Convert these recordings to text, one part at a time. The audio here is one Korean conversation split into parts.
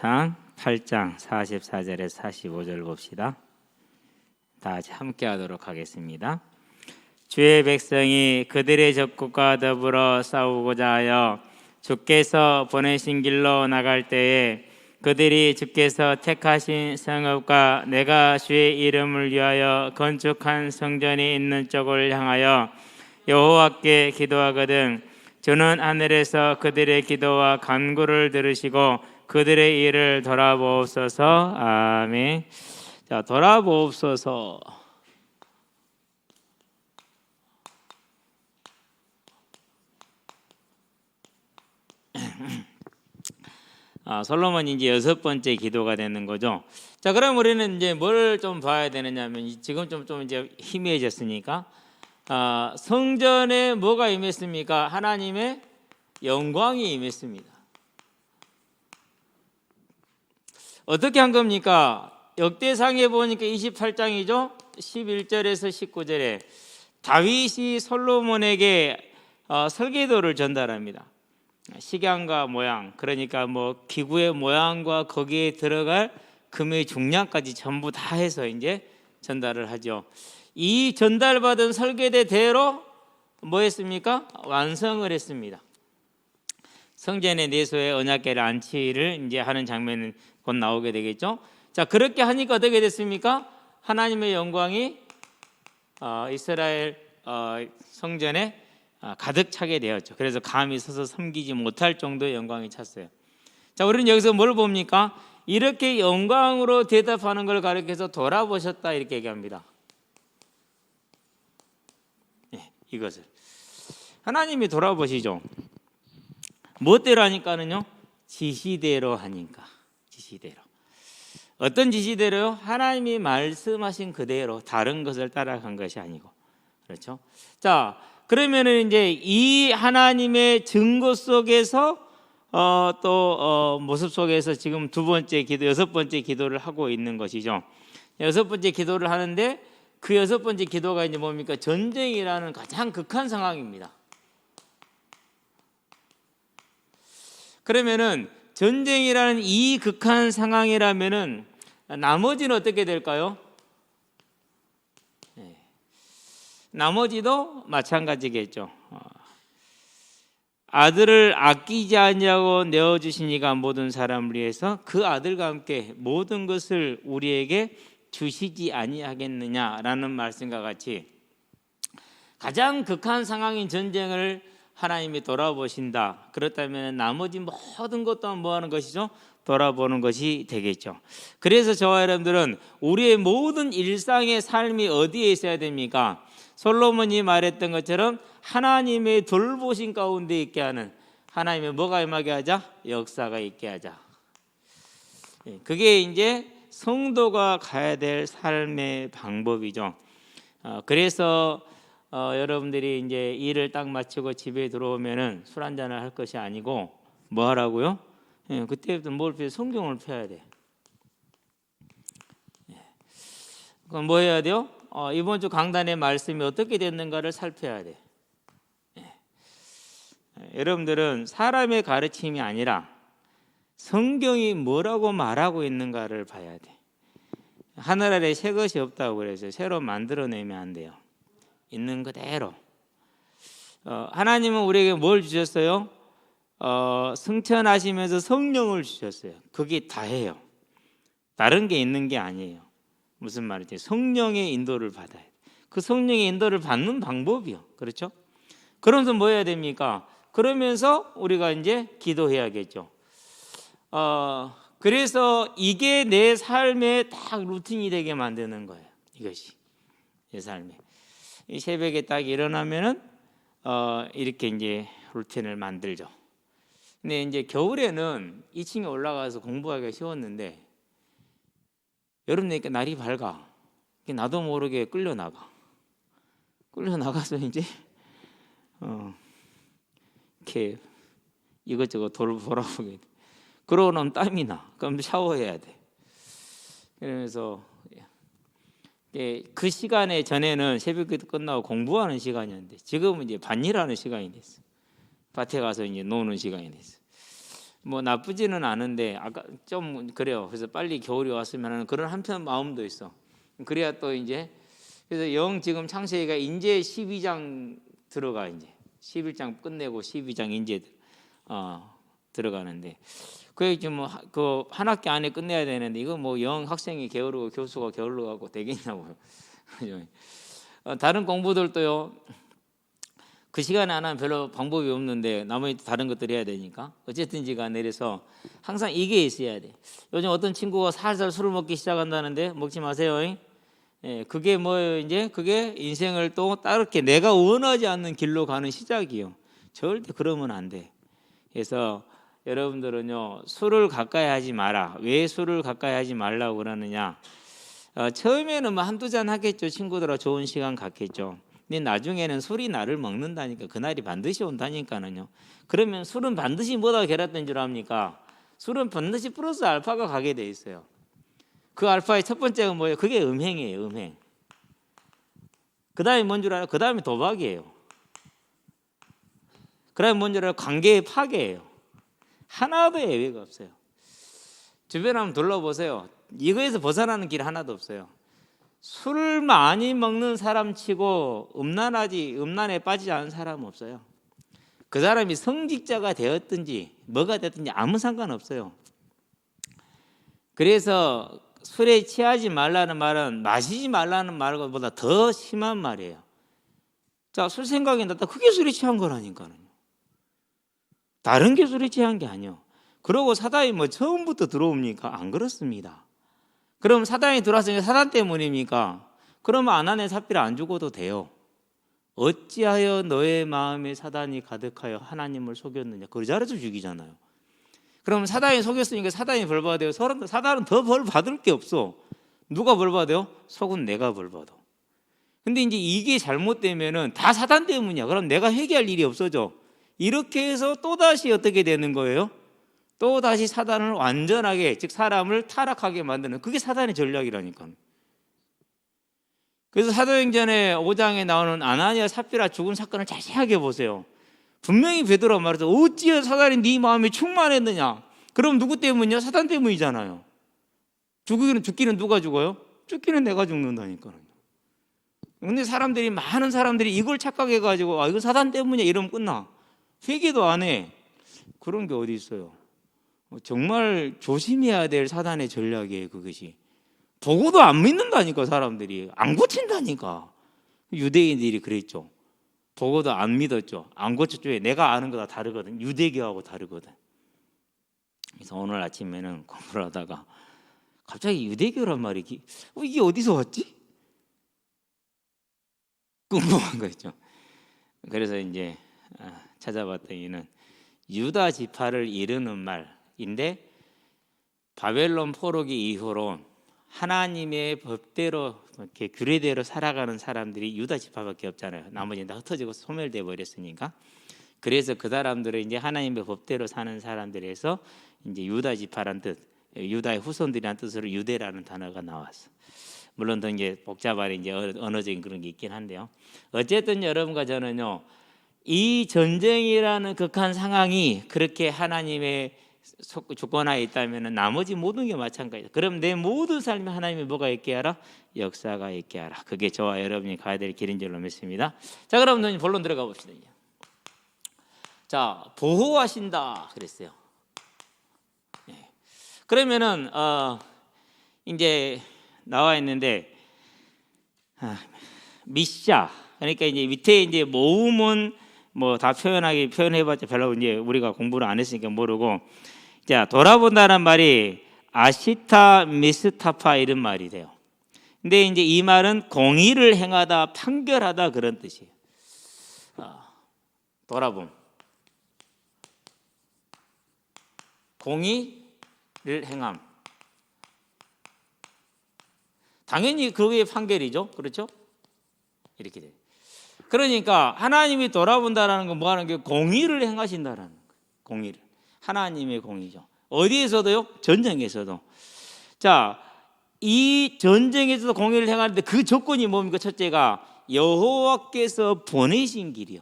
상 8장 44절에서 45절 봅시다. 다 같이 함께 하도록 하겠습니다. 주의 백성이 그들의 적국과 더불어 싸우고자 하여 주께서 보내신 길로 나갈 때에 그들이 주께서 택하신 성읍과 내가 주의 이름을 위하여 건축한 성전이 있는 쪽을 향하여 여호와께 기도하거든 주는 하늘에서 그들의 기도와 간구를 들으시고 그들의 일을 돌아보옵소서. 아멘. 자, 돌아보옵소서. 솔로몬이 이제 6번째 기도가 되는 거죠. 자, 그럼 우리는 이제 뭘 좀 봐야 되느냐면 지금 좀 이제 희미해졌으니까 성전에 뭐가 임했습니까? 하나님의 영광이 임했습니다. 어떻게 한 겁니까? 역대상에 보니까 28장이죠. 11절에서 19절에 다윗이 솔로몬에게 설계도를 전달합니다. 식양과 모양, 그러니까 뭐 기구의 모양과 거기에 들어갈 금의 중량까지 전부 다 해서 이제 전달을 하죠. 이 전달받은 설계대대로 뭐 했습니까? 완성을 했습니다. 성전의 내소에 언약궤를 안치를 이제 하는 장면은 곧 나오게 되겠죠. 자, 그렇게 하니까 어떻게 됐습니까? 하나님의 영광이 이스라엘 성전에 가득 차게 되었죠. 그래서 감히 서서 섬기지 못할 정도의 영광이 찼어요. 자, 우리는 여기서 뭘 봅니까? 이렇게 영광으로 대답하는 걸 가리켜서 돌아보셨다 이렇게 얘기합니다. 네, 이것을 하나님이 돌아보시죠. 무엇대로 하니까는요? 지시대로 하니까. 지시대로. 어떤 지시대로요? 하나님이 말씀하신 그대로, 다른 것을 따라간 것이 아니고. 그렇죠? 자, 그러면은 이제 이 하나님의 증거 속에서 모습 속에서 지금 6번째 기도를 하고 있는 것이죠. 6번째 기도를 하는데 그 6번째 기도가 이제 뭡니까? 전쟁이라는 가장 극한 상황입니다. 그러면은 전쟁이라는 이 극한 상황이라면은 나머지는 어떻게 될까요? 네. 나머지도 마찬가지겠죠. 아들을 아끼지 아니하고 내어주시니가 모든 사람을 위해서 그 아들과 함께 모든 것을 우리에게 주시지 아니하겠느냐라는 말씀과 같이 가장 극한 상황인 전쟁을 하나님이 돌아보신다. 그렇다면 나머지 모든 것도 뭐 하는 것이죠? 돌아보는 것이 되겠죠. 그래서 저와 여러분들은 우리의 모든 일상의 삶이 어디에 있어야 됩니까? 솔로몬이 말했던 것처럼 하나님의 돌보신 가운데 있게 하는, 하나님의 뭐가 임하게 하자? 역사가 있게 하자. 그게 이제 성도가 가야 될 삶의 방법이죠. 그래서 여러분들이 이제 일을 딱 마치고 집에 들어오면은 술 한잔을 할 것이 아니고 뭐 하라고요? 그때부터 뭘 펴? 성경을 펴야 돼. 그럼 뭐 해야 돼요? 이번 주 강단의 말씀이 어떻게 됐는가를 살펴야 돼. 여러분들은 사람의 가르침이 아니라 성경이 뭐라고 말하고 있는가를 봐야 돼. 하늘 아래 새 것이 없다고 그래서 새로 만들어내면 안 돼요. 있는 그대로. 하나님은 우리에게 뭘 주셨어요? 승천하시면서 성령을 주셨어요. 그게 다예요. 다른 게 있는 게 아니에요. 무슨 말이지? 성령의 인도를 받아야 돼. 그 성령의 인도를 받는 방법이요. 그렇죠? 그러면서 뭐 해야 됩니까? 그러면서 우리가 이제 기도해야겠죠. 그래서 이게 내 삶의 딱 루틴이 되게 만드는 거예요. 이것이 내 삶에. 이 새벽에 딱 일어나면은 이렇게 이제 루틴을 만들죠. 근데 이제 겨울에는 2층에 올라가서 공부하기가 쉬웠는데 여름 되니까 날이 밝아. 나도 모르게 끌려 나가서 이제 이렇게 이것저것 돌아보게 돼. 그러고 나면 땀이 나. 그럼 샤워해야 돼. 그러면서 그 시간에 전에는 새벽기도 끝나고 공부하는 시간이었는데 지금은 이제 밭일하는 시간이 됐어. 밭에 가서 이제 노는 시간이 됐어. 뭐 나쁘지는 않은데 아까 좀 그래요. 그래서 빨리 겨울이 왔으면 하는 그런 한편 마음도 있어. 그래야 또 이제 그래서 영 지금 창세기가 이제 12장 들어가 이제 11장 끝내고 12장 이제 들어가는데 그게 지금 그 한 학기 안에 끝내야 되는데 이거 뭐 영 학생이 게으르고 교수가 게을러 가고 되겠냐고요. 다른 공부들도요. 그 시간에 안 하면 별로 방법이 없는데 나머지 다른 것들 해야 되니까 어쨌든지 간에 이래서 항상 이게 있어야 돼. 요즘 어떤 친구가 살살 술을 먹기 시작한다는데 먹지 마세요. 예, 그게 뭐예요? 이제 그게 인생을 또 따르게 내가 원하지 않는 길로 가는 시작이요. 절대 그러면 안 돼. 그래서 여러분들은요 술을 가까이 하지 마라. 왜 술을 가까이 하지 말라고 그러느냐? 처음에는 뭐 한두 잔 하겠죠. 친구들하고 좋은 시간 갖겠죠. 근데 나중에는 술이 나를 먹는다니까 그날이 반드시 온다니까는요. 그러면 술은 반드시 뭐다 결합된 줄 압니까? 술은 반드시 플러스 알파가 가게 돼 있어요. 그 알파의 첫 번째가 뭐예요? 그게 음행이에요. 음행. 그 다음에 뭔 줄 알아요? 그 다음에 도박이에요. 그 다음에 뭔 줄 알아요? 관계의 파괴예요. 하나도 예외가 없어요. 주변 한번 둘러보세요. 이거에서 벗어나는 길 하나도 없어요. 술 많이 먹는 사람 치고 음란에 빠지지 않은 사람은 없어요. 그 사람이 성직자가 되었든지 뭐가 됐든지 아무 상관없어요. 그래서 술에 취하지 말라는 말은 마시지 말라는 말보다 더 심한 말이에요. 자, 술 생각이 났다. 그게 술에 취한 거라니까요. 다른 게 술에 취한 게 아니에요. 그러고 사단이 뭐 처음부터 들어옵니까? 안 그렇습니다. 그럼 사단이 들어왔으니까 사단 때문입니까? 그러면 아나네 삽비라 안 죽어도 돼요. 어찌하여 너의 마음에 사단이 가득하여 하나님을 속였느냐? 그 자리에서 죽이잖아요. 그럼 사단이 속였으니까 사단이 벌 받아요. 사단은 더 벌 받을 게 없어. 누가 벌 받아요? 속은 내가 벌 받아. 근데 이제 이게 잘못되면은 다 사단 때문이야. 그럼 내가 회개할 일이 없어져. 이렇게 해서 또다시 어떻게 되는 거예요? 또다시 사단을 완전하게, 즉 사람을 타락하게 만드는 그게 사단의 전략이라니까요. 그래서 사도행전의 5장에 나오는 아나니아 삽비라 죽은 사건을 자세하게 보세요. 분명히 베드로가 말해서 어찌해 사단이 네 마음에 충만했느냐? 그럼 누구 때문이냐? 사단 때문이잖아요. 죽기는 누가 죽어요? 죽기는 내가 죽는다니까요. 근데 많은 사람들이 이걸 착각해가지고 이건 사단 때문이야 이러면 끝나. 회개도 안 해. 그런 게 어디 있어요? 정말 조심해야 될 사단의 전략이에요. 그것이 보고도 안 믿는다니까. 사람들이 안 고친다니까. 유대인들이 그랬죠. 보고도 안 믿었죠. 안 고쳤죠. 내가 아는 거다 다르거든. 유대교하고 다르거든. 그래서 오늘 아침에는 공부를 하다가 갑자기 유대교란 말이 이게 어디서 왔지? 궁금한 거죠. 그래서 이제 찾아봤더니는 유다 지파를 이르는 말인데 바벨론 포로기 이후로 하나님의 법대로 이렇게 규례대로 살아가는 사람들이 유다 지파밖에 없잖아요. 나머지는 다 흩어지고 소멸돼 버렸으니까. 그래서 그 사람들은 이제 하나님의 법대로 사는 사람들에서 이제 유다 지파란 뜻, 유다의 후손들이란 뜻으로 유대라는 단어가 나왔어. 물론 더 이제 복잡한 이제 언어적인 그런 게 있긴 한데요. 어쨌든 여러분과 저는요, 이 전쟁이라는 극한 상황이 그렇게 하나님의 주권하에 있다면 나머지 모든 게 마찬가지다. 그럼 내 모든 삶에 하나님이 뭐가 있게 하라? 역사가 있게 하라. 그게 저와 여러분이 가야 될 길인 줄로 믿습니다. 자, 그럼 본론 들어가 봅시다. 자, 보호하신다 그랬어요. 네. 그러면은 이제 나와 있는데 미샤, 그러니까 이제 밑에 이제 모음은 뭐 다 표현해봤자 별로 이제 우리가 공부를 안 했으니까 모르고, 자, 돌아본다는 말이 아시타 미스타파 이런 말이 돼요. 근데 이제 이 말은 공의를 행하다, 판결하다 그런 뜻이에요. 돌아봄, 공의를 행함. 당연히 그게 판결이죠, 그렇죠? 이렇게 돼요. 그러니까 하나님이 돌아본다라는 건 뭐 하는 게 공의를 행하신다라는 거예요. 공의를. 하나님의 공의죠. 어디에서도요? 전쟁에서도. 자, 이 전쟁에서도 공의를 행하는데 그 조건이 뭡니까? 첫째가 여호와께서 보내신 길이요.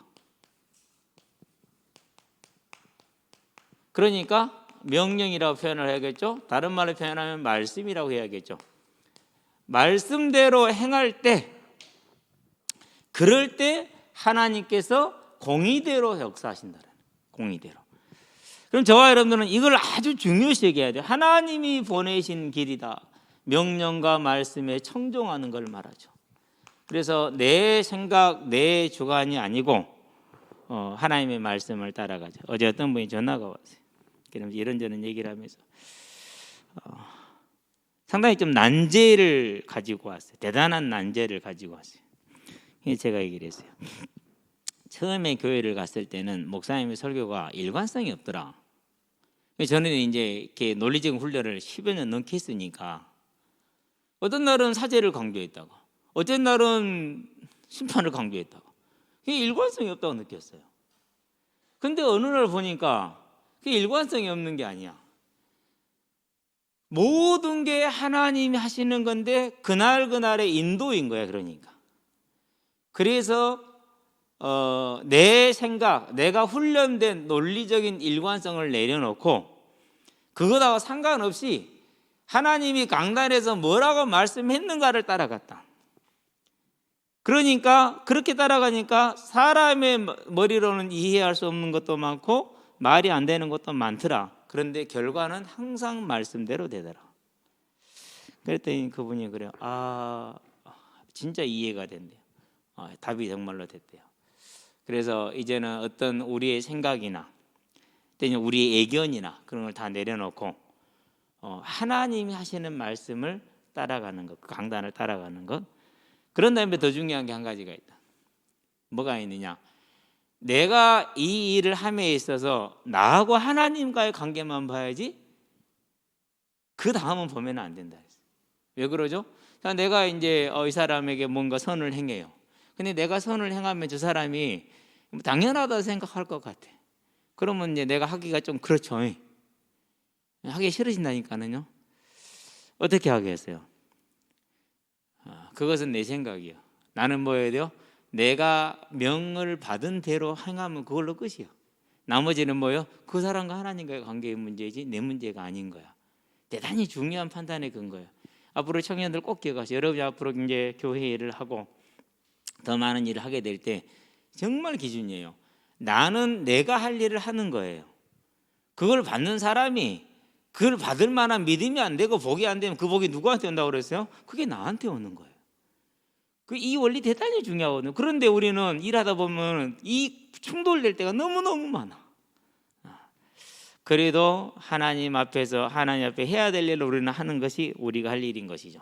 그러니까 명령이라고 표현을 해야겠죠. 다른 말로 표현하면 말씀이라고 해야겠죠. 말씀대로 행할 때, 그럴 때 하나님께서 공의대로 역사하신다는, 공의대로. 그럼 저와 여러분들은 이걸 아주 중요시 여겨야 돼요. 하나님이 보내신 길이다. 명령과 말씀에 청종하는 걸 말하죠. 그래서 내 생각, 내 주관이 아니고 하나님의 말씀을 따라가죠. 어제 어떤 분이 전화가 왔어요. 그러면서 이런저런 얘기를 하면서 상당히 좀 난제를 가지고 왔어요. 대단한 난제를 가지고 왔어요. 제가 얘기를 했어요. 처음에 교회를 갔을 때는 목사님의 설교가 일관성이 없더라. 저는 이제 이렇게 논리적인 훈련을 10여 년 넘게 했으니까 어떤 날은 사제를 강조했다가 어떤 날은 심판을 강조했다가 그게 일관성이 없다고 느꼈어요. 근데 어느 날 보니까 그게 일관성이 없는 게 아니야. 모든 게 하나님이 하시는 건데 그날그날의 인도인 거야. 그러니까 그래서 내 생각, 내가 훈련된 논리적인 일관성을 내려놓고 그거하고 상관없이 하나님이 강단에서 뭐라고 말씀했는가를 따라갔다. 그러니까 그렇게 따라가니까 사람의 머리로는 이해할 수 없는 것도 많고 말이 안 되는 것도 많더라. 그런데 결과는 항상 말씀대로 되더라. 그랬더니 그분이 그래요. 진짜 이해가 된대요. 답이 정말로 됐대요. 그래서 이제는 어떤 우리의 생각이나 또는 우리의 애견이나 그런 걸 다 내려놓고 하나님이 하시는 말씀을 따라가는 것, 그 강단을 따라가는 것. 그런 다음에 더 중요한 게 한 가지가 있다. 뭐가 있느냐? 내가 이 일을 함에 있어서 나하고 하나님과의 관계만 봐야지 그 다음은 보면 안 된다. 왜 그러죠? 자, 내가 이제 이 사람에게 뭔가 선을 행해요. 근데 내가 선을 행하면 저 사람이 당연하다 생각할 것 같아. 그러면 이제 내가 하기가 좀 그렇죠. 하기 싫어진다니까는요. 어떻게 하겠어요? 그것은 내 생각이요. 나는 뭐 해야 돼요? 내가 명을 받은 대로 행하면 그걸로 끝이요. 나머지는 뭐요? 그 사람과 하나님과의 관계의 문제이지 내 문제가 아닌 거야. 대단히 중요한 판단의 근거예요. 앞으로 청년들 꼭 기억하세요. 여러분이 앞으로 이제 교회 일을 하고 더 많은 일을 하게 될 때 정말 기준이에요. 나는 내가 할 일을 하는 거예요. 그걸 받는 사람이 그걸 받을 만한 믿음이 안 되고 복이 안 되면 그 복이 누구한테 온다고 그랬어요? 그게 나한테 오는 거예요. 이 원리 대단히 중요하거든요. 그런데 우리는 일하다 보면 이 충돌될 때가 너무너무 많아. 그래도 하나님 앞에서 하나님 앞에 해야 될 일을 우리는 하는 것이 우리가 할 일인 것이죠.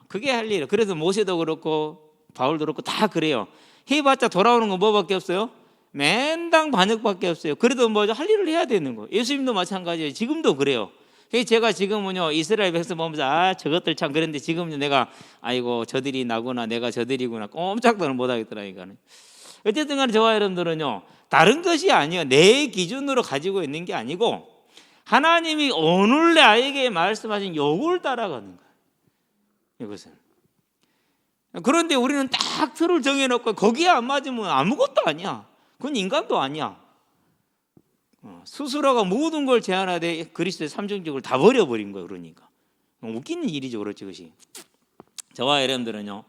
그게 할 일이에요. 그래서 모세도 그렇고 바울도 그렇고 다 그래요. 해봤자 돌아오는 건 뭐밖에 없어요? 맨당 반역밖에 없어요. 그래도 뭐죠? 할 일을 해야 되는 거예요. 예수님도 마찬가지예요. 지금도 그래요. 제가 지금은요 이스라엘 백성 보면서 저것들 참 그런데 지금은 내가 아이고 저들이 나구나 내가 저들이구나 꼼짝도 못 하겠더라니까요. 어쨌든 간에 저와 여러분들은요 다른 것이 아니에요. 내 기준으로 가지고 있는 게 아니고 하나님이 오늘 나에게 말씀하신 요걸 따라가는 거예요. 이것은. 그런데 우리는 딱 틀을 정해놓고 거기에 안 맞으면 아무것도 아니야. 그건 인간도 아니야. 스스로가 모든 걸 제한하되 그리스도의 삼중직을 다 버려버린 거예요. 그러니까 웃기는 일이죠. 그렇지 그것이. 저와 여러분들은요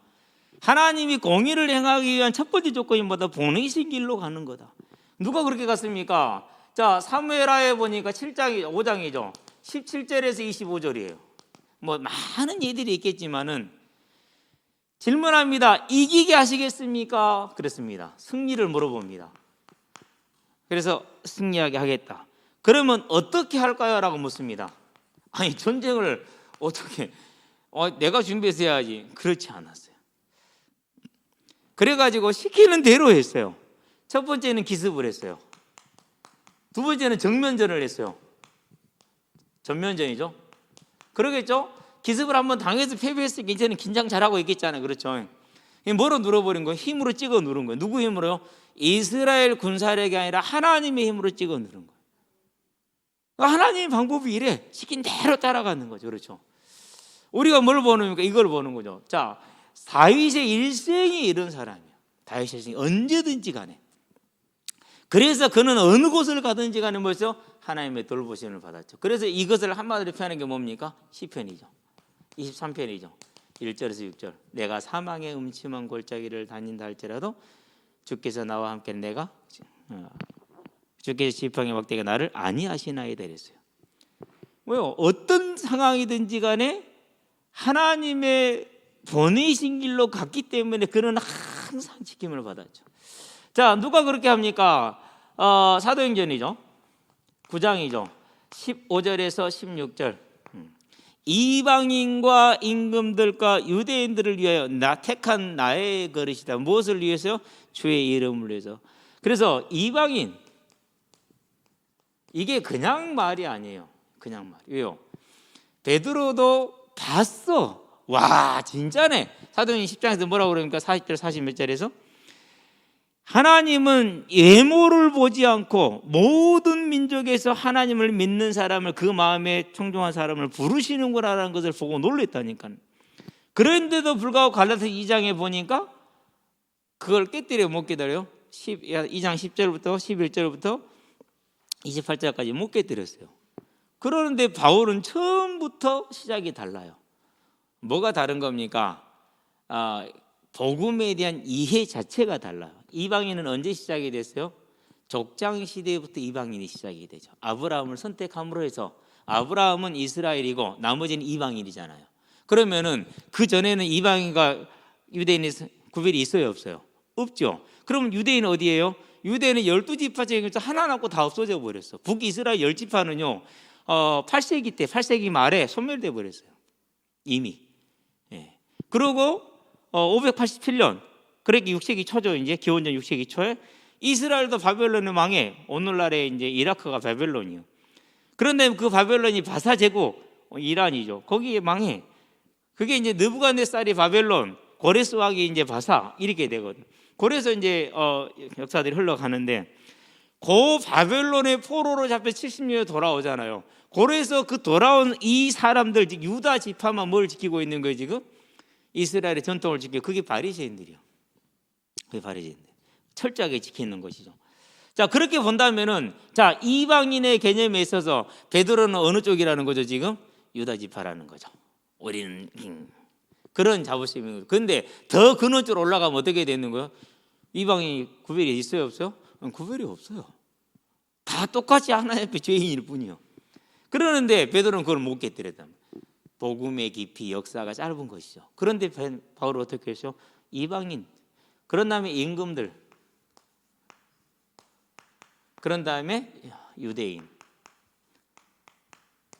하나님이 공의를 행하기 위한 첫 번째 조건이 뭐다? 보내신 길로 가는 거다. 누가 그렇게 갔습니까? 자 사무엘하에 보니까 7장 5장이죠 17절에서 25절이에요 뭐 많은 예들이 있겠지만은 질문합니다. 이기게 하시겠습니까? 그랬습니다. 승리를 물어봅니다. 그래서 승리하게 하겠다. 그러면 어떻게 할까요? 라고 묻습니다. 아니 전쟁을 어떻게 내가 준비해서 해야지. 그렇지 않았어요. 그래가지고 시키는 대로 했어요. 첫 번째는 기습을 했어요. 두 번째는 정면전을 했어요. 전면전이죠. 그러겠죠? 기습을 한번 당해서 패배했으니까 이제는 긴장 잘하고 있겠잖아요. 그렇죠? 뭐로 눌러버린 거예요? 힘으로 찍어 누른 거예요. 누구 힘으로요? 이스라엘 군사력이 아니라 하나님의 힘으로 찍어 누른 거예요. 하나님의 방법이 이래. 시킨 대로 따라가는 거죠. 그렇죠? 우리가 뭘 보는 겁니까? 이걸 보는 거죠. 자, 다윗의 일생이 이런 사람이에요. 다윗의 일생이 언제든지 간에 그래서 그는 어느 곳을 가든지 간에 뭐죠? 하나님의 돌보심을 받았죠. 그래서 이것을 한마디로 표현하는 게 뭡니까? 시편이죠. 23편이죠. 1절에서 6절. 내가 사망의 음침한 골짜기를 다닌다 할지라도 주께서 나와 함께 내가 주께서 지팡이 막대기가 나를 아니하시나이다 이랬어요. 왜요? 어떤 상황이든지 간에 하나님의 보내신 길로 갔기 때문에 그는 항상 지킴을 받았죠. 자, 누가 그렇게 합니까? 사도행전이죠. 9장이죠. 15절에서 16절. 이방인과 임금들과 유대인들을 위하여 택한 나의 그릇이다. 무엇을 위해서요? 주의 이름을 위해서. 그래서 이방인, 이게 그냥 말이 아니에요. 그냥 말. 왜요? 베드로도 봤어. 와, 진짜네. 사도행전 10장에서 뭐라고 그러니까 40절 40몇 절에서 하나님은 외모를 보지 않고 모든 민족에서 하나님을 믿는 사람을, 그 마음에 청종한 사람을 부르시는구나라는 것을 보고 놀랬다니까. 그런데도 불구하고 갈라디아서 2장에 보니까 그걸 깨뜨려 못 깨달아요. 2장 10절부터 11절부터 28절까지 못 깨뜨렸어요. 그러는데 바울은 처음부터 시작이 달라요. 뭐가 다른 겁니까? 복음에 대한 이해 자체가 달라요. 이방인은 언제 시작이 됐어요? 족장 시대부터 이방인이 시작이 되죠. 아브라함을 선택함으로 해서, 아브라함은 이스라엘이고 나머지는 이방인이잖아요. 그러면은 그 전에는 이방인과 유대인의 구별이 있어요, 없어요? 없죠. 그러면 유대인은 어디예요? 유대인은 12지파 중에서 하나 남고 다 없어져 버렸어. 북이스라엘 10지파는요 8세기 때, 8세기 말에 소멸돼 버렸어요, 이미. 예. 그리고 587년, 그러니까 6세기 초죠. 이제 기원전 6세기 초에 이스라엘도 바벨론의 망해. 오늘날의 이제 이라크가 바벨론이요. 그런데 그 바벨론이 바사 제국, 이란이죠. 거기에 망해. 그게 이제 느부갓네살이 바벨론, 고레스 왕이 이제 바사, 이렇게 되거든. 그래서 이제 역사들이 흘러가는데, 그 바벨론의 포로로 잡혀 70년에 돌아오잖아요. 그래서 그 돌아온 이 사람들, 즉 유다 지파만 뭘 지키고 있는 거예요 지금? 이스라엘의 전통을 지키고, 그게 바리새인들이요. 그게 바리새인들, 철저하게 지키는 것이죠. 자, 그렇게 본다면은, 자, 이방인의 개념에 있어서 베드로는 어느 쪽이라는 거죠 지금? 유다 지파라는 거죠. 우리는 그런 자부심인 거죠. 그런데 더 근원적으로 올라가면 어떻게 되는 거예요? 이방인이 구별이 있어요, 없어요? 구별이 없어요. 다 똑같이 하나님 앞에 죄인일 뿐이요. 그러는데 베드로는 그걸 못 깨뜨렸다. 복음의 깊이, 역사가 짧은 것이죠. 그런데 바울은 어떻게 했죠? 이방인, 그런 다음에 임금들, 그런 다음에 유대인,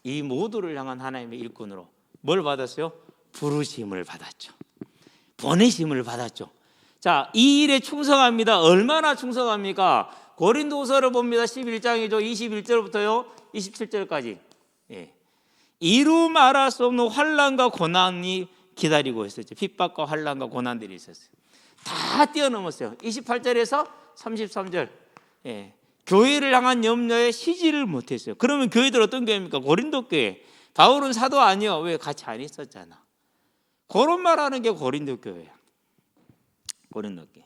이 모두를 향한 하나님의 일꾼으로 뭘 받았어요? 부르심을 받았죠. 보내심을 받았죠. 자, 이 일에 충성합니다. 얼마나 충성합니까? 고린도후서를 봅니다. 11장이죠. 21절부터요 27절까지. 예. 이루 말할 수 없는 환난과 고난이 기다리고 있었죠. 핍박과 환난과 고난들이 있었어요. 다 뛰어넘었어요. 28절에서 33절. 예. 교회를 향한 염려에 쉬지를 못했어요. 그러면 교회들 어떤 교회입니까? 고린도 교회. 바울은 사도 아니요. 왜? 같이 안 있었잖아. 그런 말하는 게 고린도 교회야. 고린도 교회.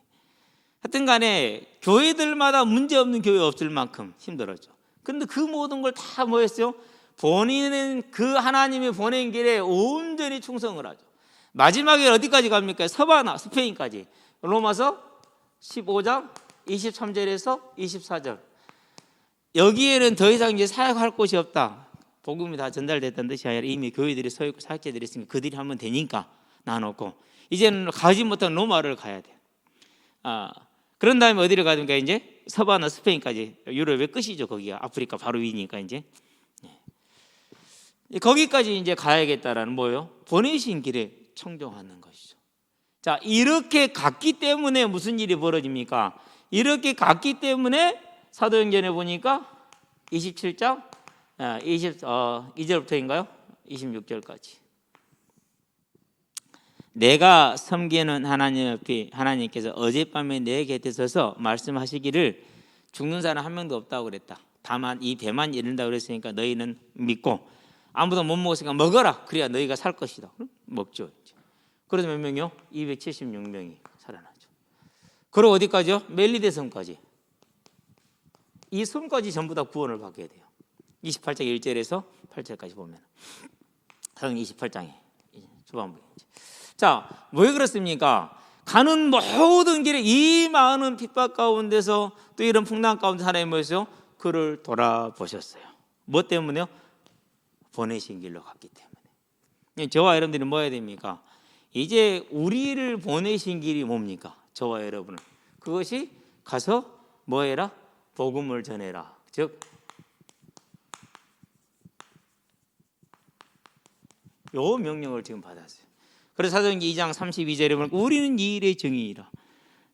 하여튼 간에 교회들마다 문제없는 교회 없을 만큼 힘들었죠. 근데 그 모든 걸 다 뭐였어요? 본인은 그 하나님이 보낸 길에 온전히 충성을 하죠. 마지막에 어디까지 갑니까? 서바나, 스페인까지. 로마서 15장 23절에서 24절. 여기에는 더 이상 이제 사역할 곳이 없다. 복음이 다 전달됐다는 뜻이 아니라 이미 교회들이 서있고 사역자들이 있으니까 그들이 하면 되니까 나눴고, 이제는 가지 못한 로마를 가야 돼. 그런 다음에 어디를 가든가 이제 서바나, 스페인까지. 유럽의 끝이죠. 거기가 아프리카 바로 위니까 이제 거기까지 이제 가야겠다라는 뭐예요? 보내신 길에 청종하는 것이죠. 자, 이렇게 갔기 때문에 무슨 일이 벌어집니까? 이렇게 갔기 때문에 사도행전에 보니까 27장 2절부터인가요? 26절까지. 내가 섬기는 하나님 앞에 하나님께서 어젯밤에 내 곁에 서서 말씀하시기를 죽는 사람 한 명도 없다고 그랬다. 다만 이 배만 이른다고 그랬으니까 너희는 믿고, 아무도 못 먹었으니까 먹어라. 그래야 너희가 살 것이다. 먹죠. 그래서 몇 명이요? 276명이 살아나죠. 그리고 어디까지요? 멜리데 섬까지. 이 손까지 전부 다 구원을 받게 돼요. 28장 1절에서 8절까지 보면 사도행 28장에 초반부에. 자, 왜 그렇습니까? 가는 모든 길에 이 많은 핍박 가운데서 또 이런 풍랑 가운데 하나님 뭐였어요? 그를 돌아보셨어요. 뭐 때문에요? 보내신 길로 갔기 때문에. 저와 여러분들이 뭐 해야 됩니까? 이제 우리를 보내신 길이 뭡니까? 저와 여러분은 그것이 가서 뭐 해라? 복음을 전해라. 즉 요 명령을 지금 받았어요. 그래서 사도행전 2장 32절에 보니까 우리는 이 일의 증인이라.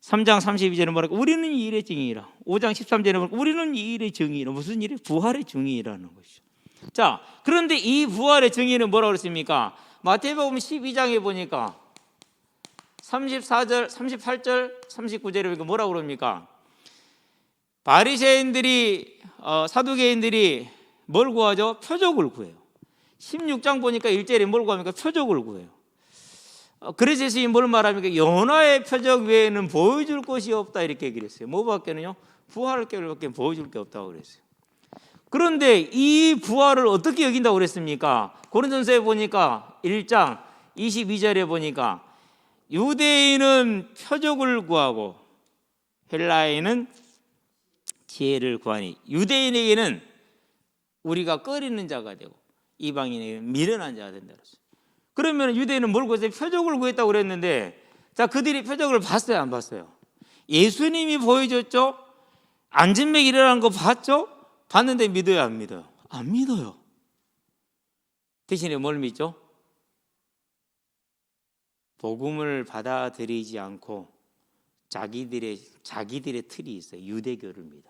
3장 32절에 보니까 우리는 이 일의 증인이라. 5장 13절에 보니까 우리는 이 일의 증인이라. 무슨 일이? 부활의 증인이라는 것이죠. 자, 그런데 이 부활의 증인은 뭐라고 그랬습니까? 마태복음 12장에 보니까 34절, 38절, 39절에 보니까 뭐라고 그럽니까? 바리새인들이 사두개인들이 뭘 구하죠? 표적을 구해요. 16장 보니까 1절에 뭘 구합니까? 표적을 구해요. 그래서 예수님이 뭘 말합니까? 요나의 표적 외에는 보여줄 것이 없다 이렇게 얘기를 했어요. 뭐밖에는요? 부활의 깨밖에 보여줄 게 없다고 그랬어요. 그런데 이 부활을 어떻게 여긴다고 그랬습니까? 고린도전서에 보니까 1장 22절에 보니까 유대인은 표적을 구하고 헬라인은 지혜를 구하니 유대인에게는 우리가 꺼리는 자가 되고 이방인에게는 미련한 자가 된다 그랬어요. 그러면 유대인은 뭘 구했어요? 표적을 구했다고 그랬는데 자, 그들이 표적을 봤어요? 안 봤어요? 예수님이 보여줬죠? 안진맥이 일어나는 거 봤죠? 봤는데 믿어요? 안 믿어요? 안 믿어요. 대신에 뭘 믿죠? 복음을 받아들이지 않고 자기들의 틀이 있어요. 유대교를 믿어요.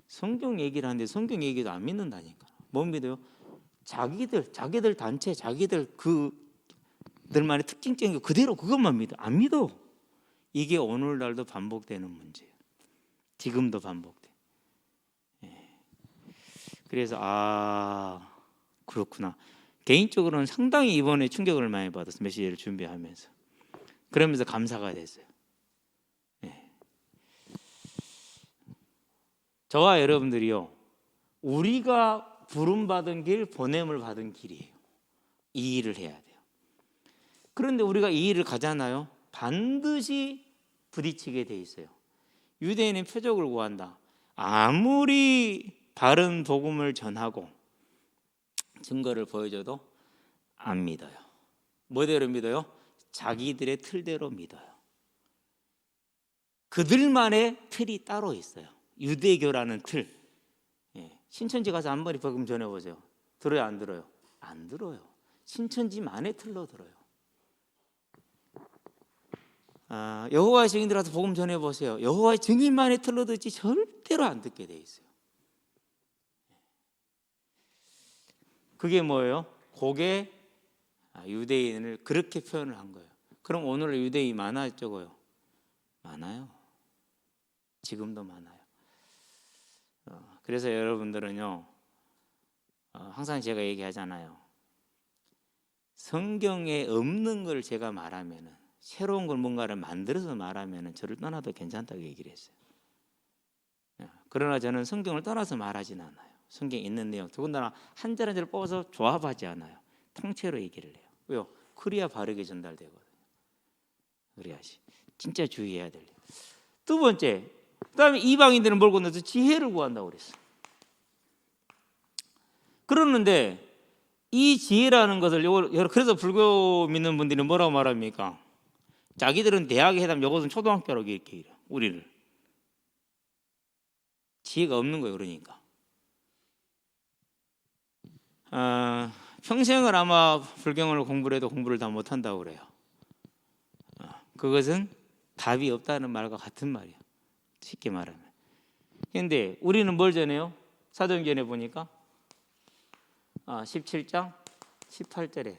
성경 얘기를 하는데 성경 얘기도 안 믿는다니까. 못 믿어요? 자기들 단체, 자기들 그들만의 특징적인 거 그대로 그것만 믿어. 안 믿어. 이게 오늘날도 반복되는 문제예요. 지금도 반복돼. 그래서 그렇구나. 개인적으로는 상당히 이번에 충격을 많이 받았어요. 메시지를 준비하면서. 그러면서 감사가 됐어요. 저와 여러분들이요, 우리가 부름받은 길, 보냄을 받은 길이에요. 이 일을 해야 돼요. 그런데 우리가 이 일을 가잖아요. 반드시 부딪히게 돼 있어요. 유대인은 표적을 구한다. 아무리 바른 복음을 전하고 증거를 보여줘도 안 믿어요. 뭐대로 믿어요? 자기들의 틀대로 믿어요. 그들만의 틀이 따로 있어요. 유대교라는 틀. 신천지 가서 한 번에 복음 전해보세요. 들어요? 안 들어요? 안 들어요. 신천지만의 틀로 들어요. 여호와의 증인들 와서 복음 전해보세요. 여호와의 증인만의 틀로 듣지 절대로 안 듣게 돼 있어요. 그게 뭐예요? 그게 유대인을 그렇게 표현을 한 거예요. 그럼 오늘 유대인이 많아요, 적어요? 많아요. 지금도 많아요. 그래서 여러분들은요, 항상 제가 얘기하잖아요. 성경에 없는 걸 제가 말하면은, 새로운 걸 뭔가를 만들어서 말하면은 저를 떠나도 괜찮다고 얘기를 했어요. 그러나 저는 성경을 떠나서 말하진 않아요. 성경에 있는 내용, 더군다나 한 절 한 절을 뽑아서 조합하지 않아요. 통째로 얘기를 해요. 왜요? 그래야 바르게 전달되거든요. 그래야지. 진짜 주의해야 될 일. 두 번째, 그다음에 이방인들은 뭘 건너서 지혜를 구한다고 그랬어요. 그러는데 이 지혜라는 것을 그래서 불교 믿는 분들이 뭐라고 말합니까? 자기들은 대학에 해당 이것은 초등학교라고 이렇게 해요. 우리를 지혜가 없는 거예요. 그러니까 평생을 아마 불경을 공부를 해도 공부를 다 못한다고 그래요. 그것은 답이 없다는 말과 같은 말이에요. 쉽게 말하면. 그런데 우리는 뭘 전해요? 사도행전에 보니까 17장 18절에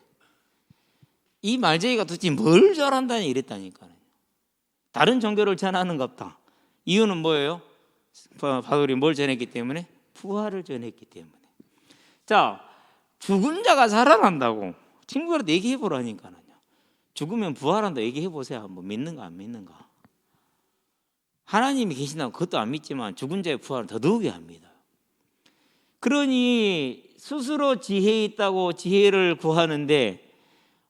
이 말쟁이가 도대체 뭘 잘한다니 이랬다니까요. 다른 종교를 전하는갑다. 이유는 뭐예요? 바울이 뭘 전했기 때문에? 부활을 전했기 때문에. 자, 죽은 자가 살아난다고 친구들한테 얘기해 보라니까요. 죽으면 부활한다 얘기해 보세요. 한번 믿는가 안 믿는가. 하나님이 계신다고 그것도 안 믿지만 죽은 자의 부활은 더더욱이 합니다. 그러니 스스로 지혜 있다고 지혜를 구하는데,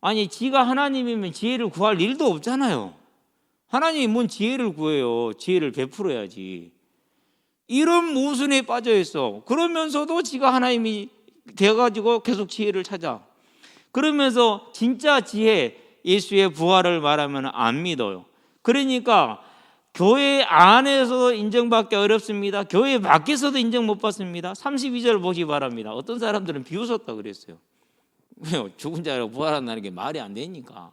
아니 지가 하나님이면 지혜를 구할 일도 없잖아요. 하나님이 뭔 지혜를 구해요. 지혜를 베풀어야지. 이런 모순에 빠져 있어. 그러면서도 지가 하나님이 되어가지고 계속 지혜를 찾아. 그러면서 진짜 지혜, 예수의 부활을 말하면 안 믿어요. 그러니까 교회 안에서도 인정받기 어렵습니다. 교회 밖에서도 인정 못 받습니다. 32절 보시 바랍니다. 어떤 사람들은 비웃었다 그랬어요. 왜요? 죽은 자가 부활한다는 게 말이 안 되니까.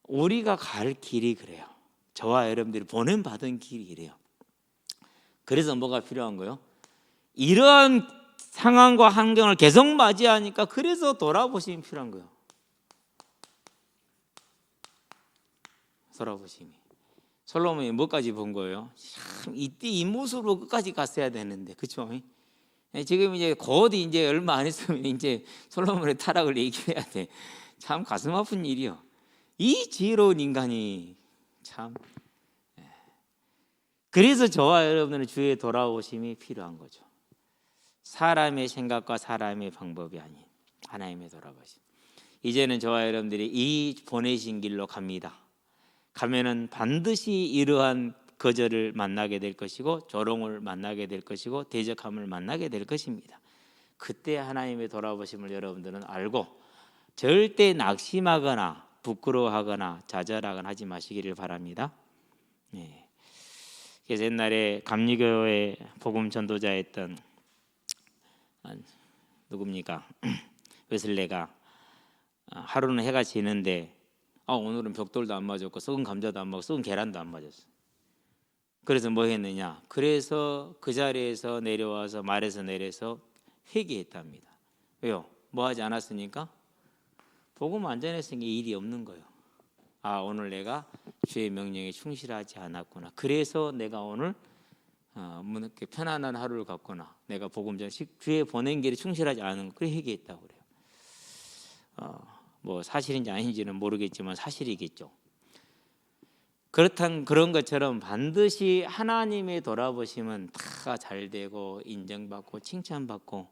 우리가 갈 길이 그래요. 저와 여러분들이 보냄받은 길이 이래요. 그래서 뭐가 필요한 거예요? 이러한 상황과 환경을 계속 맞이하니까 그래서 돌아보심이 필요한 거예요. 돌아보심이. 솔로몬이 뭐까지 본 거예요? 참 이때 이 모습으로 끝까지 갔어야 되는데, 그렇죠? 지금 이제 곧 이제 얼마 안 있으면 이제 솔로몬의 타락을 얘기해야 돼. 참 가슴 아픈 일이요. 이 지혜로운 인간이 참. 그래서 저와 여러분들은 주의 돌아오심이 필요한 거죠. 사람의 생각과 사람의 방법이 아닌 하나님의 돌아오심. 이제는 저와 여러분들이 이 보내신 길로 갑니다. 가면은 반드시 이러한 거절을 만나게 될 것이고, 조롱을 만나게 될 것이고, 대적함을 만나게 될 것입니다. 그때 하나님의 돌아보심을 여러분들은 알고 절대 낙심하거나 부끄러워하거나 좌절하거나 하지 마시기를 바랍니다. 네. 그래서 옛날에 감리교회 복음 전도자였던 누굽니까? 웨슬레가 하루는 해가 지는데 오늘은 벽돌도 안 맞았고 썩은 감자도 안 맞고 썩은 계란도 안 맞았어. 그래서 뭐 했느냐? 그래서 그 자리에서 내려와서 말에서 내려서 회개했답니다. 왜요? 뭐 하지 않았으니까? 복음 안 전했으니까 일이 없는 거예요. 오늘 내가 주의 명령에 충실하지 않았구나. 그래서 내가 오늘 이렇게 편안한 하루를 갖거나 내가 복음 전 주의 보낸 길에 충실하지 않은 거, 그래 회개했다고 그래요. 뭐 사실인지 아닌지는 모르겠지만 사실이겠죠. 그런 것처럼 반드시 하나님의 돌아보심은 다 잘 되고 인정받고 칭찬받고,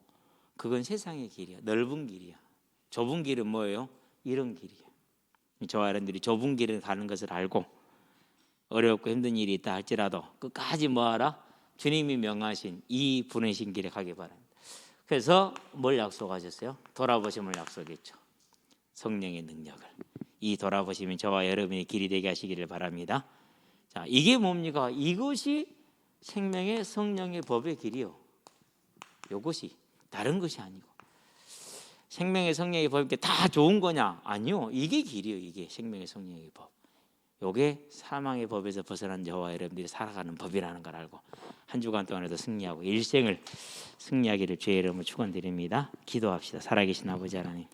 그건 세상의 길이야. 넓은 길이야. 좁은 길은 뭐예요? 이런 길이야. 저와 여러분들이 좁은 길을 가는 것을 알고 어렵고 힘든 일이 있다 할지라도 끝까지 뭐하라? 주님이 명하신 이 보내신 길에 가기 바랍니다. 그래서 뭘 약속하셨어요? 돌아보심을 약속했죠. 성령의 능력을. 이 돌아보심이 저와 여러분의 길이 되게 하시기를 바랍니다. 자, 이게 뭡니까? 이것이 생명의 성령의 법의 길이요. 이것이 다른 것이 아니고. 생명의 성령의 법이 다 좋은 거냐? 아니요. 이게 길이요. 이게 생명의 성령의 법. 이게 사망의 법에서 벗어난 저와 여러분들이 살아가는 법이라는 걸 알고 한 주간 동안에도 승리하고 일생을 승리하기를 주의 이름으로 축원드립니다. 기도합시다. 살아계신 아버지 하나님,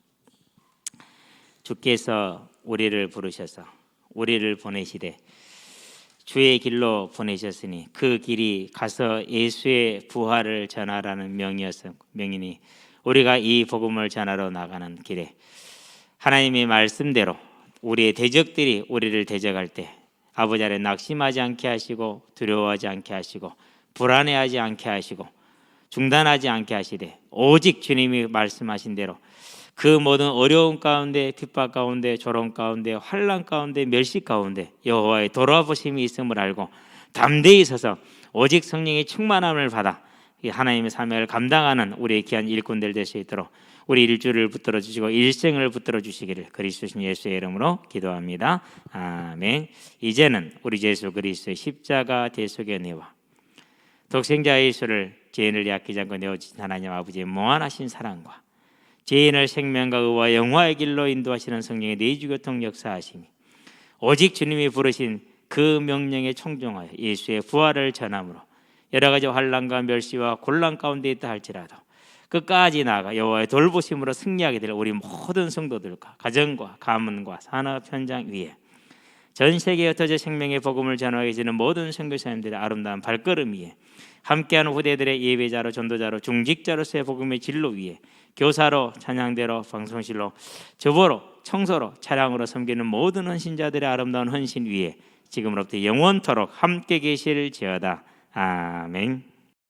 주께서 우리를 부르셔서 우리를 보내시되 주의 길로 보내셨으니 그 길이 가서 예수의 부활을 전하라는 명이니 우리가 이 복음을 전하러 나가는 길에 하나님의 말씀대로 우리의 대적들이 우리를 대적할 때 아버지 아래 낙심하지 않게 하시고 두려워하지 않게 하시고 불안해하지 않게 하시고 중단하지 않게 하시되 오직 주님이 말씀하신 대로 그 모든 어려움 가운데 핍박 가운데 조롱 가운데 환난 가운데 멸시 가운데 여호와의 돌아보심이 있음을 알고 담대히 서서 오직 성령의 충만함을 받아 하나님의 사명을 감당하는 우리의 귀한 일꾼들 될 수 있도록 우리 일주를 붙들어 주시고 일생을 붙들어 주시기를 그리스도 예수의 이름으로 기도합니다. 아멘. 이제는 우리 예수 그리스도의 십자가 대속의 은혜와 독생자 예수를 죄인을 약하지 않고 내어주신 하나님 아버지의 무한하신 사랑과 죄인을 생명과 의와 영화의 길로 인도하시는 성령의 내주교통 역사하심이 오직 주님이 부르신 그 명령에 청종하여 예수의 부활을 전함으로 여러 가지 환난과 멸시와 곤란 가운데 있다 할지라도 끝까지 나아가 여호와의 돌보심으로 승리하게 될 우리 모든 성도들과 가정과 가문과 산업 현장 위에 전 세계에 흩어져 생명의 복음을 전하게 되는 모든 선교사님들의 아름다운 발걸음 위에 함께하는 후대들의 예배자로 전도자로 중직자로서의 복음의 진로 위에 교사로 찬양대로 방송실로 저보로 청소로 차량으로 섬기는 모든 헌신자들의 아름다운 헌신 위에 지금으로부터 영원토록 함께 계실지어다. 아멘.